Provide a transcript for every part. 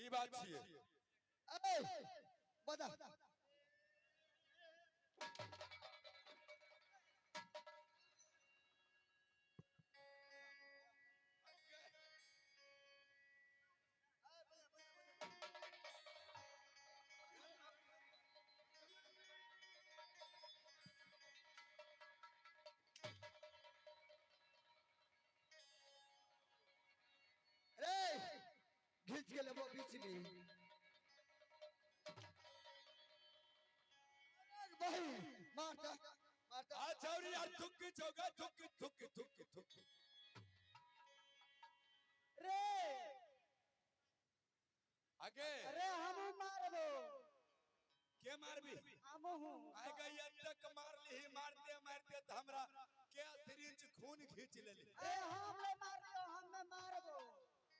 की बात छिए ए बता रे घिच के ले वो बीच में भाई मारता मारता आ छौरी यार थुक चौका थुक थुक थुक थुक रे आगे अरे हम मारबो के मारबी हम हूं आए गई तक मार ली मारते मारते तो हमरा के सिरिंज खून खींच लेली अरे हम ले मारबो हम मारबो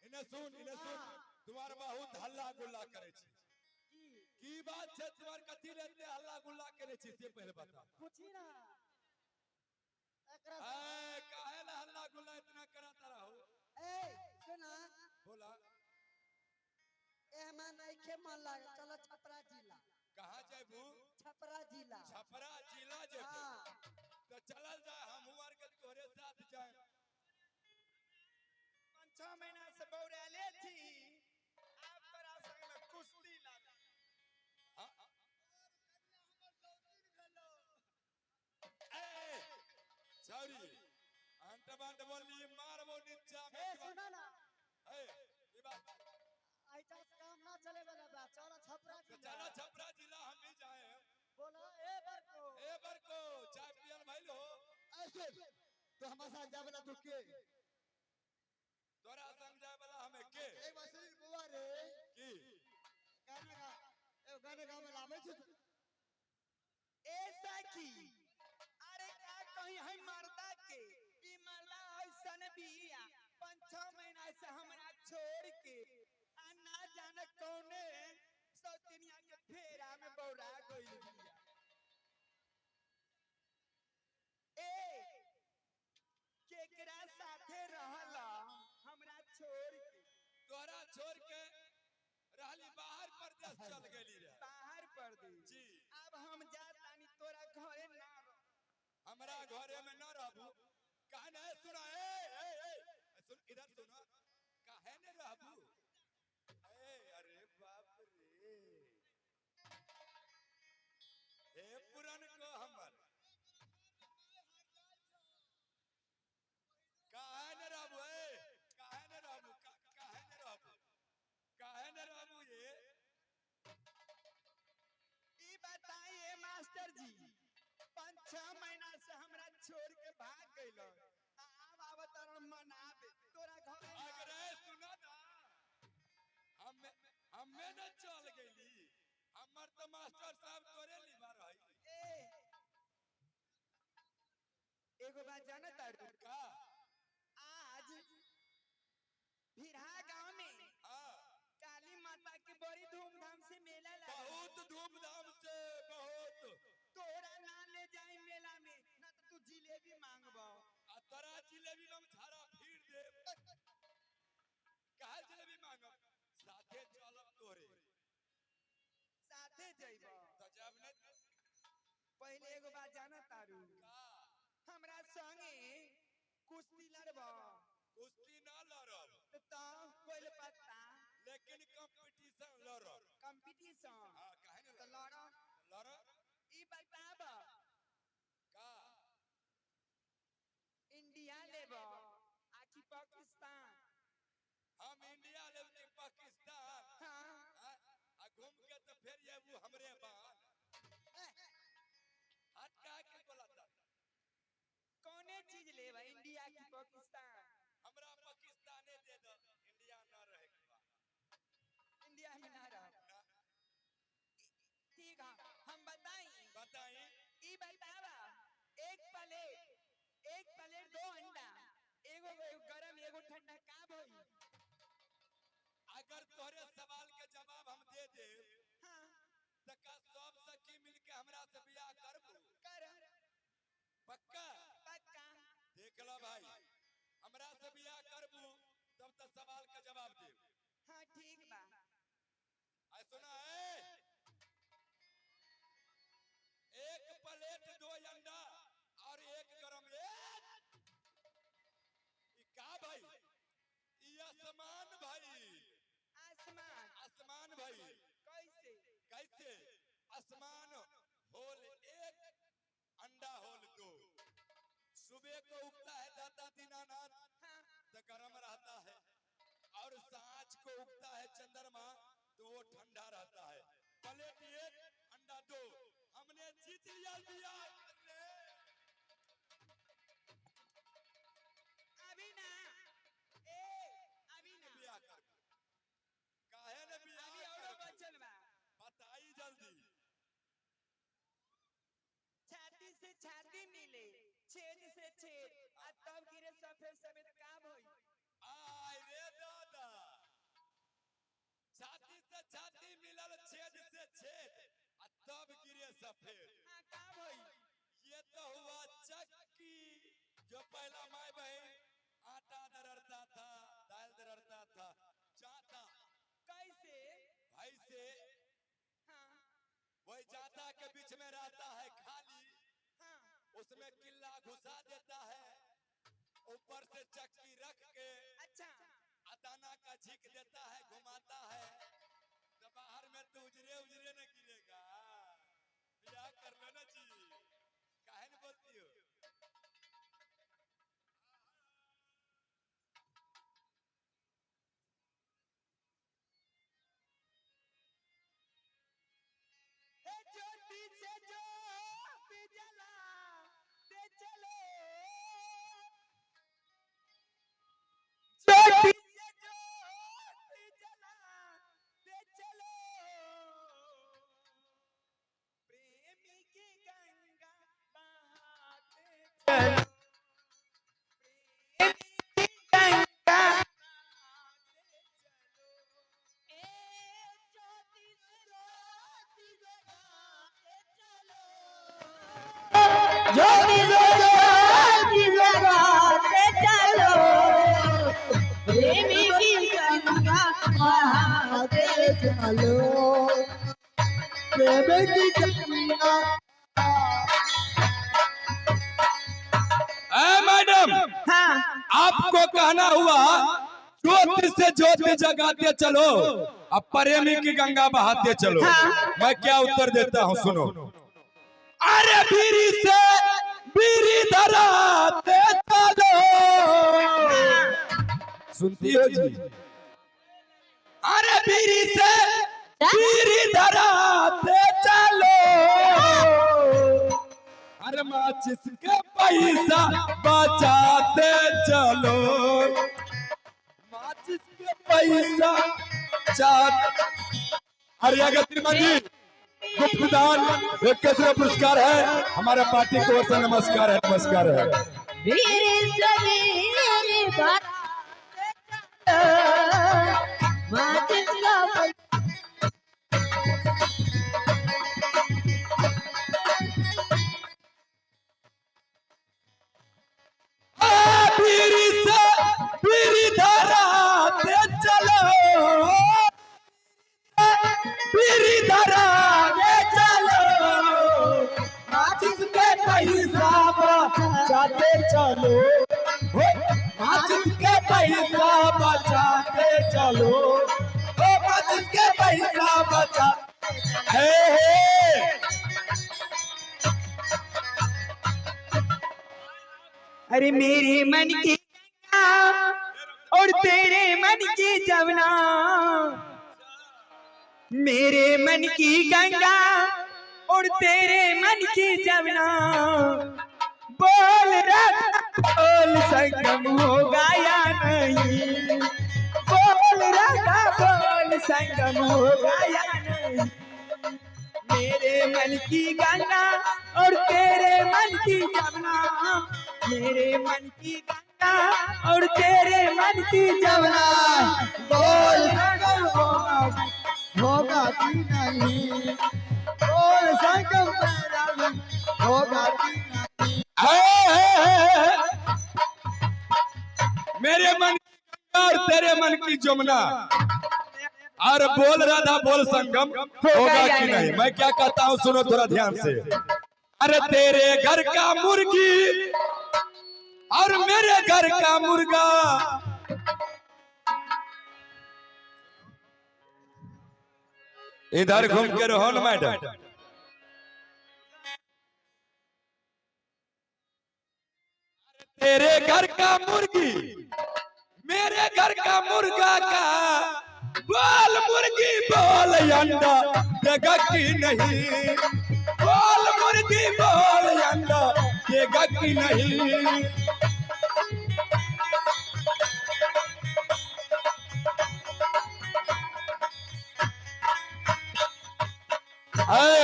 इने सुन तुम्हार बहुत हल्ला गुल्ला करे छी की बात है तुम्हार कथी लेते हल्ला गुल्ला करे छी से पहले बता पूछी ना एकरा ए काहे ला हल्ला गुल्ला इतना कराता रहो ए सुना बोला ए हमार नहीं के मन लागे चलो छपरा जिला कहां जाबू छपरा जिला छपरा जिला जेबू हां तो चलल जा हम हुआर के तोरे साथ जाए 5-6 महीना से बौराले थी आप तोरा संग में कुश्ती लागा ए छौरी अंट बंट बोली मारबो नीचा में ए सुना ना ए ई बात ऐसा काम ना चले वाला बा चलो छपरा तो जिला चलो छपरा जिला हम भी जाए बोलो ए बरको चाय पियल भाई लो ऐसे तो हमारे साथ जा वाला तू के तोरा संग जाए वाला हमें के एक बसरी बुआ रे की गाना गा में लावे छ ऐसा की अरे का कहीं है मर्दा के ई मर्दा ऐसन बिया 5-6 महीना से हमरा छोड़ के आ ना जाने कौने सौतनिया के फेरा में बौरा गइल बिया ए केकरा साथे रहला हमरा छोड़ के तोरा छोड़ के रहली बाहर प्रदेश चल गेली रे बाहर परदेश जी अब हम जातानी तोरा घरे ना रह हमरा घरे में न रहबू काहे न सुना ए सुन इधर सुनो काहे न रहबू ए अरे बाप रे ए पुरान को हमर काहे न रहबू काहे न रहबू काहे न रहबू काहे न रहबू ये ई बताइए मास्टर जी 5-6 महीना से हमरा छोड़ के भाग गइल अब आवतर मनाबे तोरा घरे ना अगर सुना ना हमें न चल गईली हमर तो मास्टर साहब तोरे लिबा रही ए एगो बात जाना तारू का आज भिरहा गांव में हां काली माता की बड़ी धूमधाम से मेला लगा बहुत धूमधाम से बहुत तोरा ना ले जाए मेला में ना तो तू जिलेबी मांगबो आ तोरा जिलेबी हम झाड़ा फिर दे काहे जिलेबी मांगब साथे चलब तोरे साथे जइबो तो जब न पहले एगो बात जाना तारू का हमरा संगे कुश्ती लड़बो कुश्ती ना लड़ब तो कोई पता लेकिन कंपटीशन लड़ब कंपटीशन हां काहे न तो लड़ो लड़ब ई बताब का इंडिया लेबो आकि पाकिस्तान हम इंडिया लेब कि पाकिस्तान हाँ आ घूम के तो फिर ये वो हमरे बाल हटका के बोलता कौने चीज लेबा इंडिया की पाकिस्तान हमरा पाकिस्ताने दे दो इंडिया ना रहे के बा इंडिया में ना रह ना ठीक है हम बताई बताई ई बतावा एक प्लेट 2 अंडा एगो गरम एगो ठंडा का भई अगर तोहरे सवाल के जवाब हम दे दे हां तो का सब सखी मिलके हमरा से बियाह करबू कर पक्का पक्का देख लो भाई हमरा से बियाह करबू तब तो सवाल के जवाब दे हाँ ठीक बा सुना है, एक प्लेट 2 अंडा और एक गरम का भाई, ये आसमान भाई, आसमान आसमान भाई, कैसे कैसे आसमान होल 1 अंडा होल 2, सुबह को उगता है दाता दीनानाथ तो गर्म रहता है, और सांझ को उगता है चंद्रमा तो वो ठंडा रहता है। प्लेट 1 अंडा 2, हमने जीत लिया बिया। अभी ना ए अभी ना बिया कर काहे ने बिया अभी और बचल बा बताई जल्दी। छाती से छाती मिले, छेद से छेद, आ तब गिरे सफेद सफेद का भई। आय रे दादा, छाती से छाती मिलल, छेद से छेद, आ तब गिरे सफेद। हां का भई? ये तो हुआ चक्की, जो पहला माय बहन आटा दरड़ता था, दाल दरड़ता था, जाता कैसे भाई से हां वही जाता के बीच में रहता है खाली, हां उसमें किल्ला घुसा देता है, ऊपर से चक्की रख के अच्छा दाना का झीक देता है, घुमाता है, तो बाहर में तो उजरे उजरे न गिरेगा। ब्याह कर लो ना जी, काहे न बोलती हो? हे ज्योति से जो जला दे चलो, ज्योति से जो जला दे चलो, प्रेमी की गंगा बहाते चलो, प्रेमी की गंगा बहाते चलो, ए ज्योति से ज्योति जगाते चलो, ज्योति से ज्योति जगाते चलो, प्रेमी की गंगा बहाते चलो, प्रेमी की गंगा। मैडम, हाँ आपको कहना हुआ ज्योति से ज्योति जगाते चलो, अब प्रेमी की गंगा बहाते चलो। मैं क्या उत्तर देता हूँ सुनो। अरे बीरी से बीरी धराते चलो, सुनती हो जी? अरे बीरी से बीरी धराते चलो, अरे माचिस के पैसा बचाते चलो, माचिस के पैसा अरे अगस्ती मंदिर गुप्तदान एक केंद्रीय पुरस्कार है, हमारा पार्टी की ओर से नमस्कार है, नमस्कार है। वीर समीर बराते चलो, माचिस का बीरी से बीरी धराते चलो, बीरी धराते चलो, माचिस के पैसा बचाते चलो, माचिस के पैसा बचाते चलो, माचिस के पैसा बचा हे अरे मेरे मन की गंगा और तेरे मन की जमुना, मेरे मन की गंगा और तेरे मन की जमुना, बोल रहा बोल संगम होगा या नहीं, बोल रहा बोल संगम होगा या नहीं, मेरे मन की गंगा और तेरे मन की जमुना, मेरे मन की गंगा और तेरे मन की जमुना, बोल संगम होगा कि नहीं, बोल संगम होगा कि नहीं। मेरे मन की गंगा और तेरे मन की जमुना, अरे बोल राधा बोल संगम होगा कि नहीं? मैं क्या कहता हूँ सुनो थोड़ा ध्यान से। अरे तेरे घर का मुर्गी और मेरे घर का मुर्गा, इधर घूम के रहो ना मैडम। तेरे घर का मुर्गी मेरे घर का मुर्गा का बोल मुर्गी बोल अंडा देगा कि नहीं? बोल मुर्गी बोल अंडा देगा कि नहीं?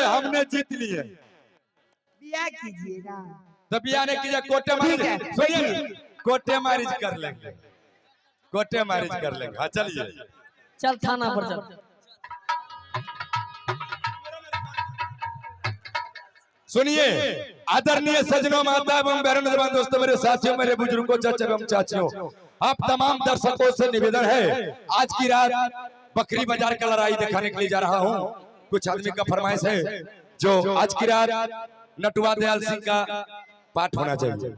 हमने जीत लिए। बिया कीजिएगा तो बिया ने कीजिए, कोटे मारिज सुनिए, कोटे मारिज कर लेंगे, कोटे मारिज कर लेंगे। हाँ चलिए चल थाना पर चल। सुनिए आदरणीय सज्जनों, माता एवं बहनों, जवान दोस्तों, मेरे साथियों, मेरे बुजुर्गों, चाचा एवं चाचियों, आप तमाम दर्शकों से निवेदन है, आज की रात बकरी बाजार का लड़ाई दिखाने के लिए जा रहा हूं। कुछ आदमी का फरमाइश है जो आज की रात नटवा दयाल सिंह का पाठ होना चाहिए।